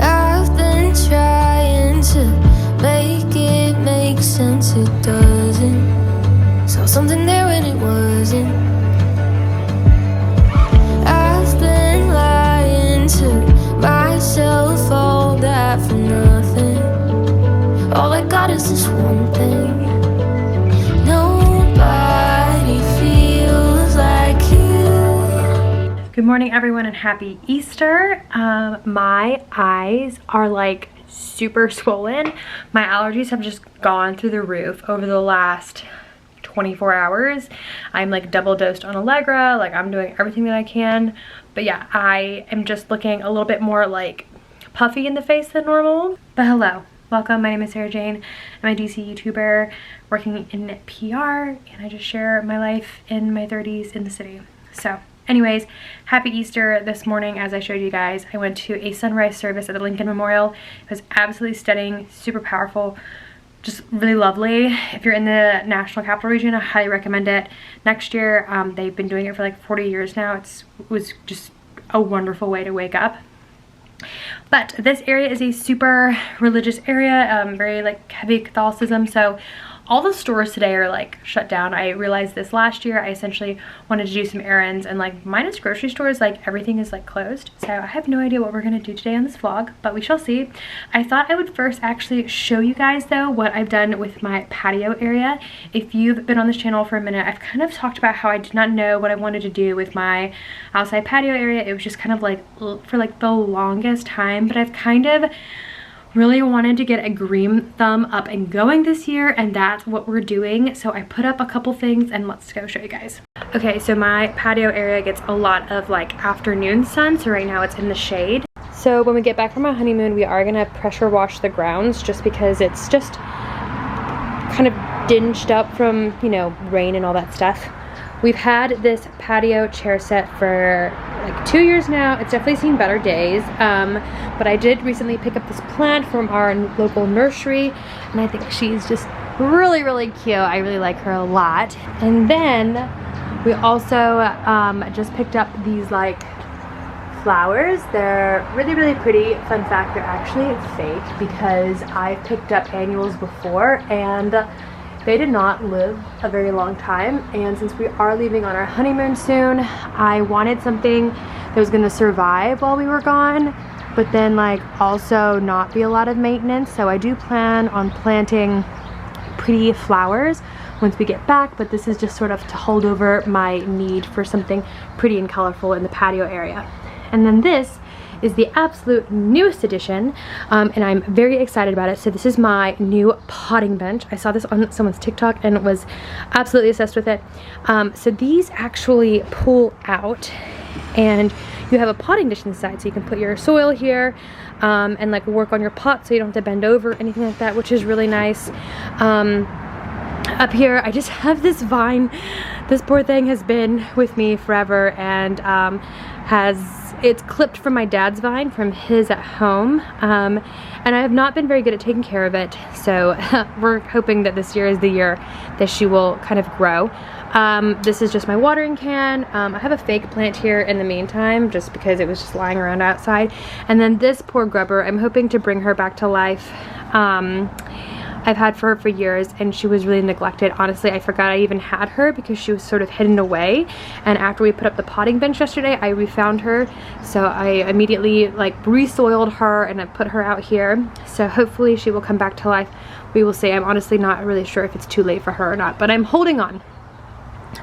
I've been trying to make it make sense, it doesn't. Saw something there when it wasn't. I've been lying to myself, all that for nothing. All I got is this one thing. Nobody feels like you. Good morning, everyone, and happy Easter. My eyes are like super swollen. My allergies have just gone through the roof over the last 24 hours. I'm like double dosed on Allegra, like I'm doing everything that I can. But yeah, I am just looking a little bit more like puffy in the face than normal. But hello, welcome. My name is Sarah Jane. I'm a DC YouTuber working in PR, and I just share my life in my 30s in the city. So anyways, happy Easter. This morning, as I showed you guys, I went to a sunrise service at the Lincoln Memorial. It was absolutely stunning, super powerful, just really lovely. If you're in the National Capital Region, I highly recommend it. Next year, they've been doing it for like 40 years now. It was just a wonderful way to wake up. But this area is a super religious area, very like heavy Catholicism, so all the stores today are like shut down. I realized this last year. I essentially wanted to do some errands, and like minus grocery stores, like everything is like closed. So I have no idea what we're gonna do today on this vlog, but we shall see. I thought I would first actually show you guys though what I've done with my patio area. If you've been on this channel for a minute, I've kind of talked about how I did not know what I wanted to do with my outside patio area. It was just kind of like for like the longest time, but I've kind of really wanted to get a green thumb up and going this year, and that's what we're doing. So I put up a couple things and let's go show you guys. Okay, so my patio area gets a lot of like afternoon sun, so right now it's in the shade. So when we get back from our honeymoon, we are gonna pressure wash the grounds just because it's just kind of dinged up from, you know, rain and all that stuff. We've had this patio chair set for like 2 years now. It's definitely seen better days, but I did recently pick up this plant from our local nursery, and I think she's just really, really cute. I really like her a lot. And then we also just picked up these like flowers. They're really, really pretty. Fun fact, they're actually fake because I picked up annuals before, and they did not live a very long time, and since we are leaving on our honeymoon soon, I wanted something that was gonna survive while we were gone, but then like also not be a lot of maintenance. So I do plan on planting pretty flowers once we get back, but this is just sort of to hold over my need for something pretty and colorful in the patio area. And then this is the absolute newest addition, and I'm very excited about it. So this is my new potting bench. I saw this on someone's TikTok and was absolutely obsessed with it. So these actually pull out, and you have a potting dish inside, so you can put your soil here and like work on your pot, so you don't have to bend over, anything like that, which is really nice. Up here I just have this vine. This poor thing has been with me forever, and it's clipped from my dad's vine from his at home, and I have not been very good at taking care of it, so we're hoping that this year is the year that she will kind of grow. This is just my watering can. I have a fake plant here in the meantime just because it was just lying around outside, and then this poor grubber, I'm hoping to bring her back to life. I've had her for years, and she was really neglected. Honestly, I forgot I even had her because she was sort of hidden away, and after we put up the potting bench yesterday, I refound her, so I immediately like re-soiled her and I put her out here. So hopefully she will come back to life. We will see. I'm honestly not really sure if it's too late for her or not, but I'm holding on.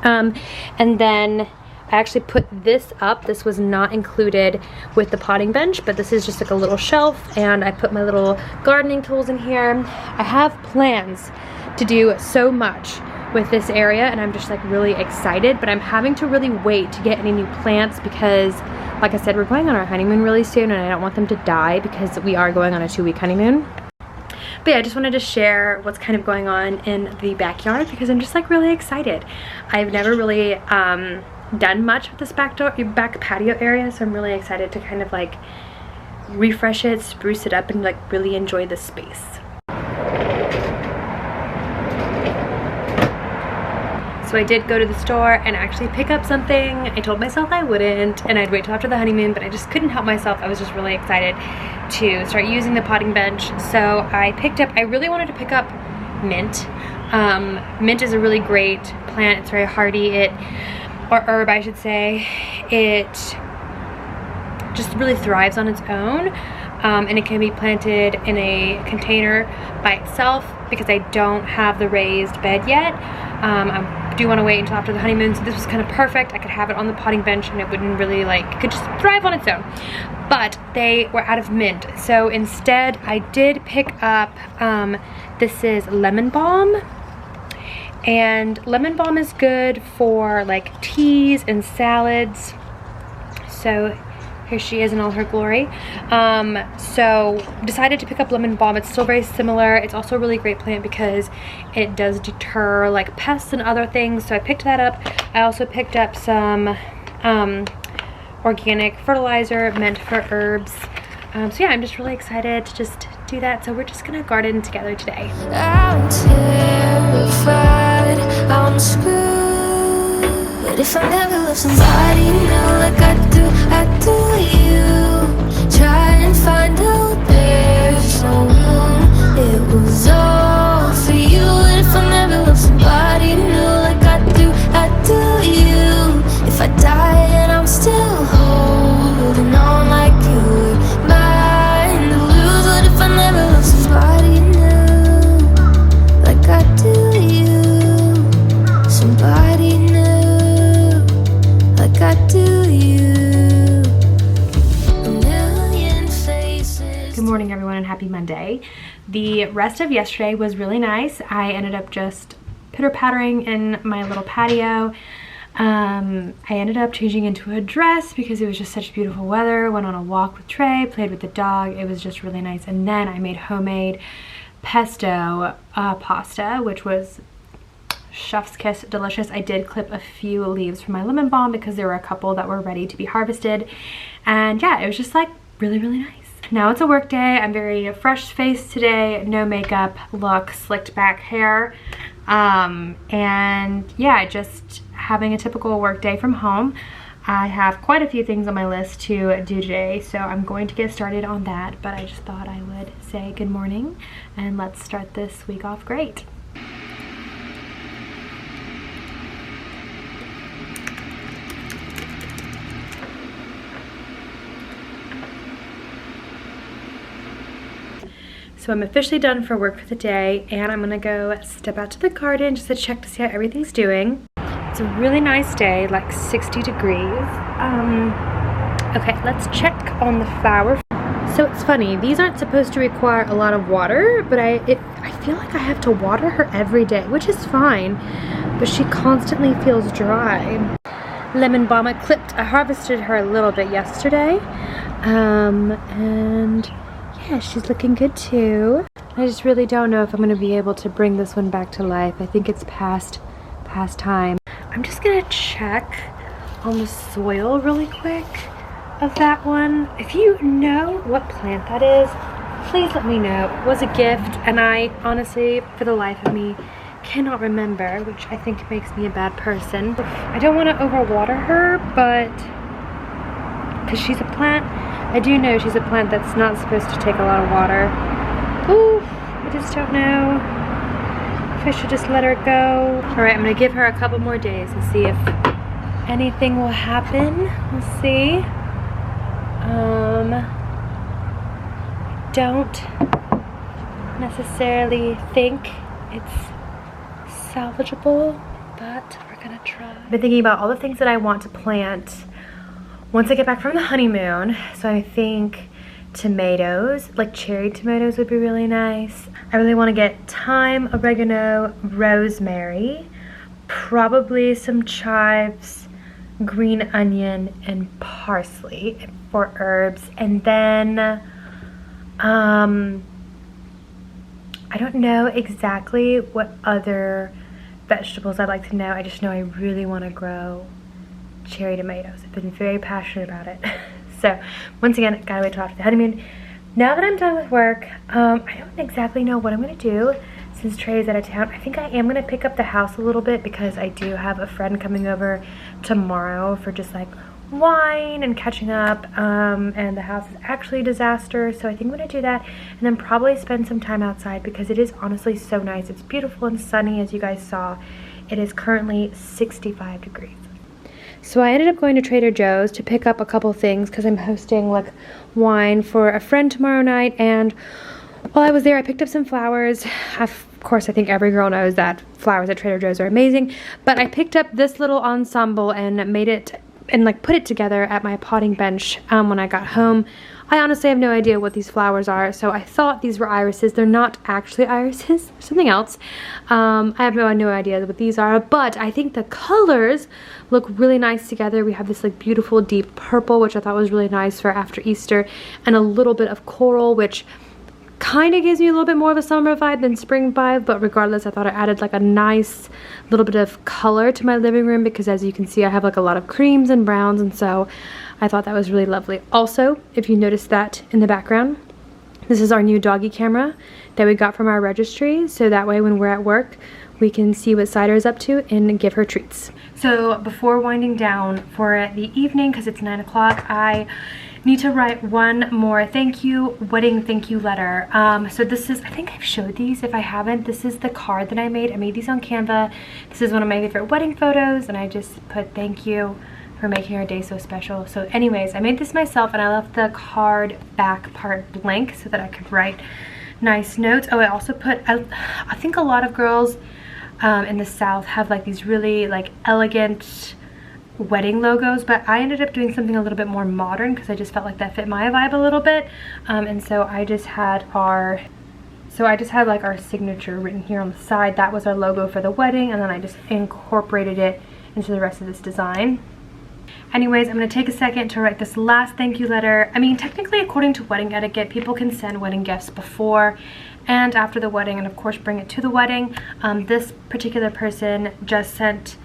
And then I actually put this up. This was not included with the potting bench, but this is just like a little shelf, and I put my little gardening tools in here. I have plans to do so much with this area, and I'm just like really excited, but I'm having to really wait to get any new plants because, like I said, we're going on our honeymoon really soon, and I don't want them to die because we are going on a 2-week honeymoon. But yeah, I just wanted to share what's kind of going on in the backyard because I'm just like really excited. I've never really done much with this back patio area, so I'm really excited to kind of like refresh it, spruce it up, and like really enjoy the space. So I did go to the store and actually pick up something. I told myself I wouldn't and I'd wait till after the honeymoon, but I just couldn't help myself. I was just really excited to start using the potting bench. So I really wanted to pick up mint. Mint is a really great plant. It's very hardy. Or herb, I should say. It just really thrives on its own. And it can be planted in a container by itself because I don't have the raised bed yet. I do want to wait until after the honeymoon, so this was kind of perfect. I could have it on the potting bench and it wouldn't really it could just thrive on its own. But they were out of mint, so instead I did pick up, this is lemon balm. And lemon balm is good for like teas and salads. So here she is in all her glory. So decided to pick up lemon balm. It's still very similar. It's also a really great plant because it does deter like pests and other things. So I picked that up. I also picked up some organic fertilizer meant for herbs. So yeah, I'm just really excited to just do that. So we're just gonna garden together today. I'm terrified, I'm screwed. If I never love somebody new like I do you. Try and find out there's no room. It was all for you. And if I never love somebody new like I do you. If I die and I'm still holding on like you were mine to lose. What if I never love somebody new like I do you? Somebody new like I do you. A million faces. Good morning everyone and happy Monday. The rest of yesterday was really nice. I ended up just pitter-pattering in my little patio. I ended up changing into a dress because it was just such beautiful weather. Went on a walk with Trey, played with the dog. It was just really nice. And then I made homemade pesto pasta, which was chef's kiss delicious. I did clip a few leaves from my lemon balm because there were a couple that were ready to be harvested. And yeah, it was just like really, really nice. Now it's a work day. I'm very fresh faced today, no makeup look, slicked back hair. And yeah, just having a typical work day from home. I have quite a few things on my list to do today, so I'm going to get started on that, but I just thought I would say good morning and let's start this week off great. So I'm officially done for work for the day and I'm gonna go step out to the garden just to check to see how everything's doing. It's a really nice day, like 60 degrees. Okay, let's check on the flower. So it's funny, these aren't supposed to require a lot of water, but I feel like I have to water her every day, which is fine, but she constantly feels dry. Lemon balm I harvested her a little bit yesterday, and yeah, she's looking good too. I just really don't know if I'm gonna be able to bring this one back to life. I think it's past time. I'm just gonna check on the soil really quick of that one. If you know what plant that is, please let me know. It was a gift and I honestly, for the life of me, cannot remember, which I think makes me a bad person. I don't want to overwater her, but because she's a plant, I do know she's a plant that's not supposed to take a lot of water. Ooh, I just don't know if I should just let her go. All right, I'm gonna give her a couple more days and see if anything will happen. We'll see. Don't necessarily think it's salvageable, but we're gonna try. I've been thinking about all the things that I want to plant once I get back from the honeymoon. So I think tomatoes, like cherry tomatoes would be really nice. I really want to get thyme, oregano, rosemary, probably some chives, green onion, and parsley for herbs. And then I don't know exactly what other vegetables I'd like to know. I just know I really want to grow cherry tomatoes. I've been very passionate about it. So once again, gotta wait till after the honeymoon. Now that I'm done with work, I don't exactly know what I'm gonna do. since Trey's out of town. I think I am gonna pick up the house a little bit because I do have a friend coming over tomorrow for just like wine and catching up, and the house is actually a disaster, so I think I'm gonna do that and then probably spend some time outside because it is honestly so nice. It's beautiful and sunny, as you guys saw. It is currently 65 degrees. So I ended up going to Trader Joe's to pick up a couple things because I'm hosting like wine for a friend tomorrow night, and while I was there I picked up some flowers. Of course, I think every girl knows that flowers at Trader Joe's are amazing, but I picked up this little ensemble and made it and like put it together at my potting bench when I got home. I honestly have no idea what these flowers are, so I thought these were irises. They're not actually irises, something else. I have no idea what these are, but I think the colors look really nice together. We have this like beautiful deep purple, which I thought was really nice for after Easter, and a little bit of coral, which kind of gives me a little bit more of a summer vibe than spring vibe, but regardless, I thought I added like a nice little bit of color to my living room because, as you can see, I have like a lot of creams and browns, and so I thought that was really lovely. Also, if you noticed that in the background, this is our new doggy camera that we got from our registry, so that way when we're at work we can see what Cider is up to and give her treats. So before winding down for the evening, because it's 9 o'clock, I need to write one more wedding thank you letter. So this is, I think I've showed these. If I haven't, this is the card that I made. I made these on Canva. This is one of my favorite wedding photos, and I just put thank you for making our day so special. So anyways, I made this myself, and I left the card back part blank so that I could write nice notes. Oh, I also put, I think a lot of girls in the South have like these really like elegant wedding logos, but I ended up doing something a little bit more modern because I just felt like that fit my vibe a little bit, and so I just had like our signature written here on the side. That was our logo for the wedding, and then I just incorporated it into the rest of this design. Anyways, I'm going to take a second to write this last thank you letter. I mean, technically, according to wedding etiquette, people can send wedding gifts before and after the wedding, and of course bring it to the wedding. This particular person just sent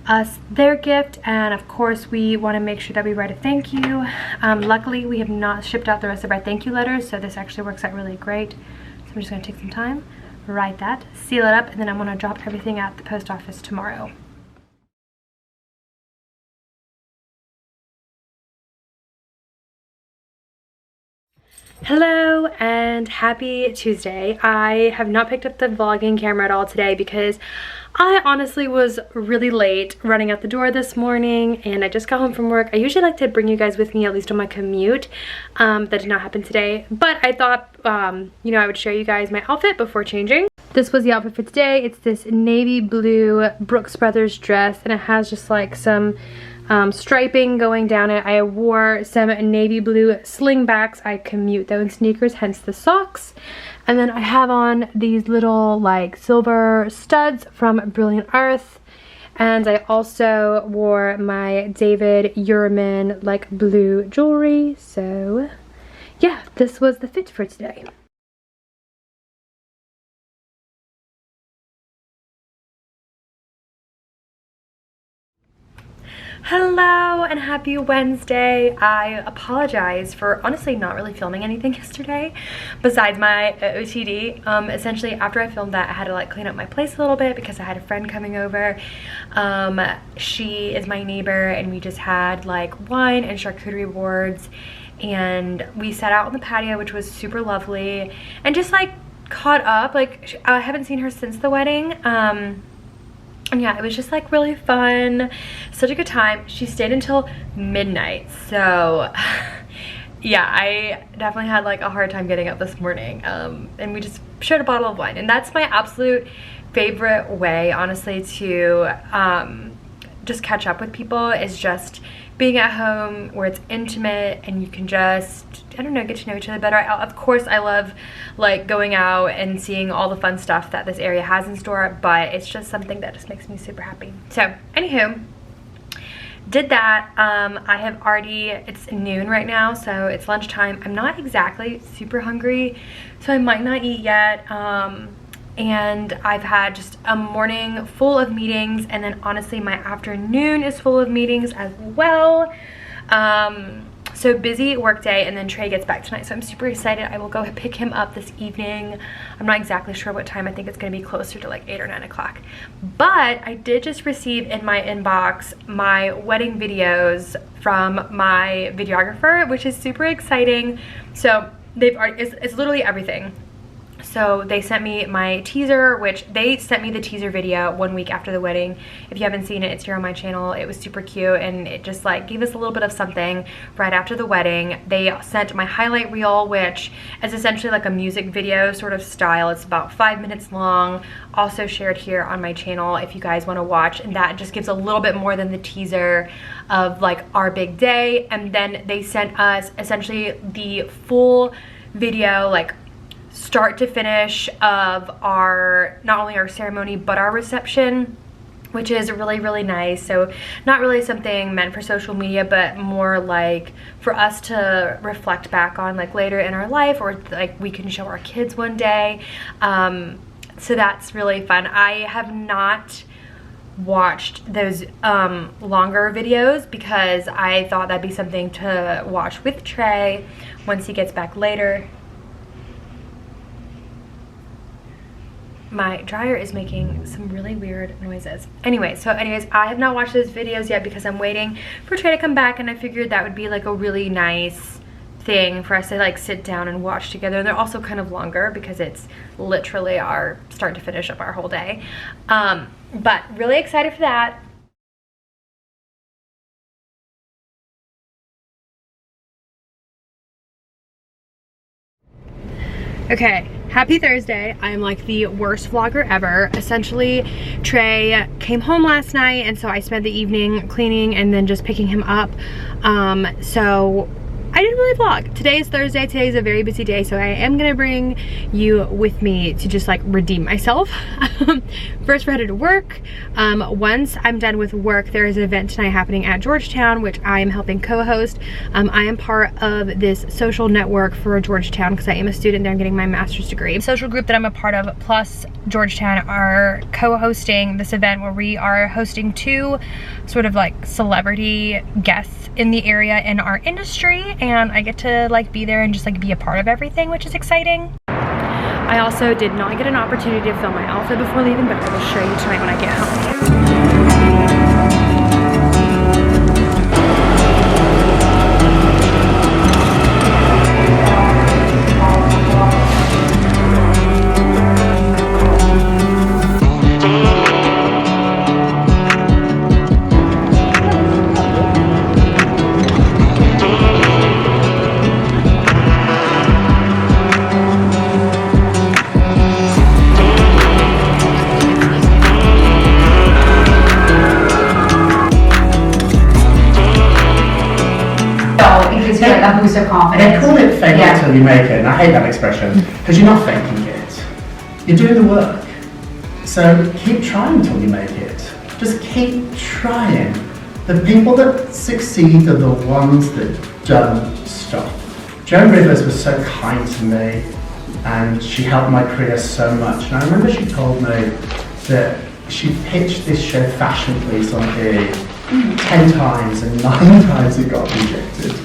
us their gift, and of course we want to make sure that we write a thank you. Luckily, we have not shipped out the rest of our thank you letters, so this actually works out really great. So I'm just going to take some time, write that, seal it up, and then I'm going to drop everything at the post office tomorrow. Hello and happy Tuesday. I have not picked up the vlogging camera at all today because I honestly was really late running out the door this morning, and I just got home from work. I usually like to bring you guys with me, at least on my commute. That did not happen today, but I thought you know, I would show you guys my outfit before changing. This was the outfit for today. It's this navy blue Brooks Brothers dress, and it has just like some striping going down it. I wore some navy blue slingbacks. I commute though in sneakers, hence the socks. And then I have on these little like silver studs from Brilliant Earth. And I also wore my David Yurman like blue jewelry. So yeah, this was the fit for today. Hello and happy Wednesday. I apologize for honestly not really filming anything yesterday besides my OOTD. Essentially, after I filmed that, I had to like clean up my place a little bit because I had a friend coming over. She is my neighbor, and we just had like wine and charcuterie boards, and we sat out on the patio, which was super lovely, and just like caught up. Like, I haven't seen her since the wedding. And yeah, it was just like really fun, such a good time. She stayed until midnight, so yeah, I definitely had like a hard time getting up this morning. And we just shared a bottle of wine, and that's my absolute favorite way, honestly, to just catch up with people, is just being at home where it's intimate and you can just, I don't know, get to know each other better. Of course, I love like going out and seeing all the fun stuff that this area has in store, but it's just something that just makes me super happy. So anywho, did that. I have already, it's noon right now, so it's lunchtime. I'm not exactly super hungry, so I might not eat yet. And I've had just a morning full of meetings, and then honestly my afternoon is full of meetings as well. So busy work day, and then Trey gets back tonight, so I'm super excited. I will go pick him up this evening. I'm not exactly sure what time. I think it's going to be closer to like 8 or 9 o'clock. But I did just receive in my inbox my wedding videos from my videographer, which is super exciting. So they've already, it's literally everything. So they sent me my teaser, which they sent me the teaser video 1 week after the wedding. If you haven't seen it, it's here on my channel. It was super cute, and it just like gave us a little bit of something right after the wedding. They sent my highlight reel, which is essentially like a music video sort of style. It's about 5 minutes long, also shared here on my channel if you guys want to watch, and that just gives a little bit more than the teaser of like our big day. And then they sent us essentially the full video, like start to finish, of our, not only our ceremony but our reception, which is really, really nice. So not really something meant for social media, but more like for us to reflect back on like later in our life, or like we can show our kids one day. So that's really fun. I have not watched those longer videos because I thought that'd be something to watch with Trey once he gets back later. My dryer is making some really weird noises. Anyways, I have not watched those videos yet because I'm waiting for Trey to come back, and I figured that would be like a really nice thing for us to like sit down and watch together. And they're also kind of longer because it's literally our start to finish of our whole day. But really excited for that. Okay, happy Thursday. I'm like the worst vlogger ever. Essentially, Trey came home last night, and so I spent the evening cleaning and then just picking him up. So I didn't really vlog. Today is Thursday. Today is a very busy day, so I am gonna bring you with me to just like redeem myself. First, we're headed to work. Once I'm done with work, there is an event tonight happening at Georgetown, which I am helping co-host. I am part of this social network for Georgetown because I am a student there. I'm getting my master's degree. The social group that I'm a part of plus Georgetown are co-hosting this event where we are hosting 2 sort of like celebrity guests in the area in our industry, and I get to like be there and just like be a part of everything, which is exciting. I also did not get an opportunity to film my outfit before leaving, but I will show you tonight when I get home. A boost of confidence. They call it fake it till you make it, and I hate that expression because you're not faking it. You're doing the work. So keep trying till you make it. Just keep trying. The people that succeed are the ones that don't stop. Joan Rivers was so kind to me, and she helped my career so much. And I remember she told me that she pitched this show Fashion Police on E! 10 times, and 9 times it got rejected.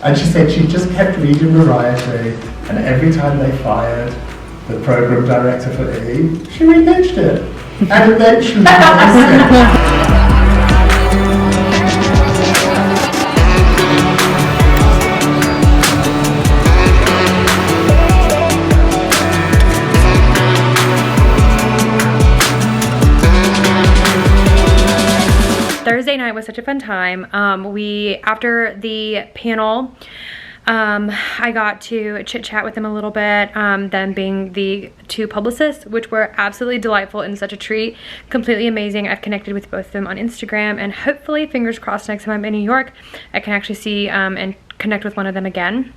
And she said she just kept reading Variety, and every time they fired the program director for E! She repitched it. And eventually Thursday night was such a fun time. After the panel, I got to chit chat with them a little bit, them being the 2 publicists, which were absolutely delightful and such a treat. Completely amazing. I've connected with both of them on Instagram, and hopefully, fingers crossed, next time I'm in New York, I can actually see and connect with one of them again.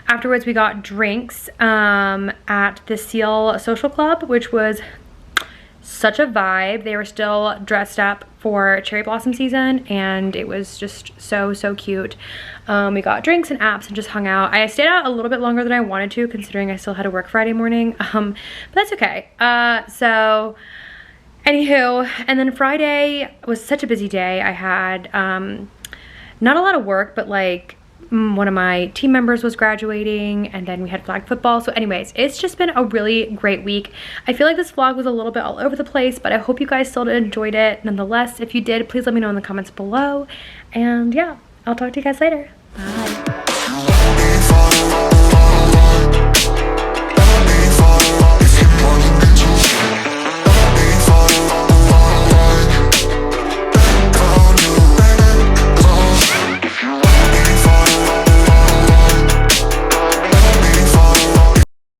Afterwards, we got drinks at the Seal Social Club, which was such a vibe. They were still dressed up for cherry blossom season, and it was just so cute. We got drinks and apps and just hung out. I stayed out a little bit longer than I wanted to, considering I still had to work Friday morning, but that's okay. So anywho, and then Friday was such a busy day. I had not a lot of work, but like one of my team members was graduating, and then we had flag football. So anyways, it's just been a really great week. I feel like this vlog was a little bit all over the place, but I hope you guys still enjoyed it nonetheless. If you did, please let me know in the comments below. And yeah, I'll talk to you guys later.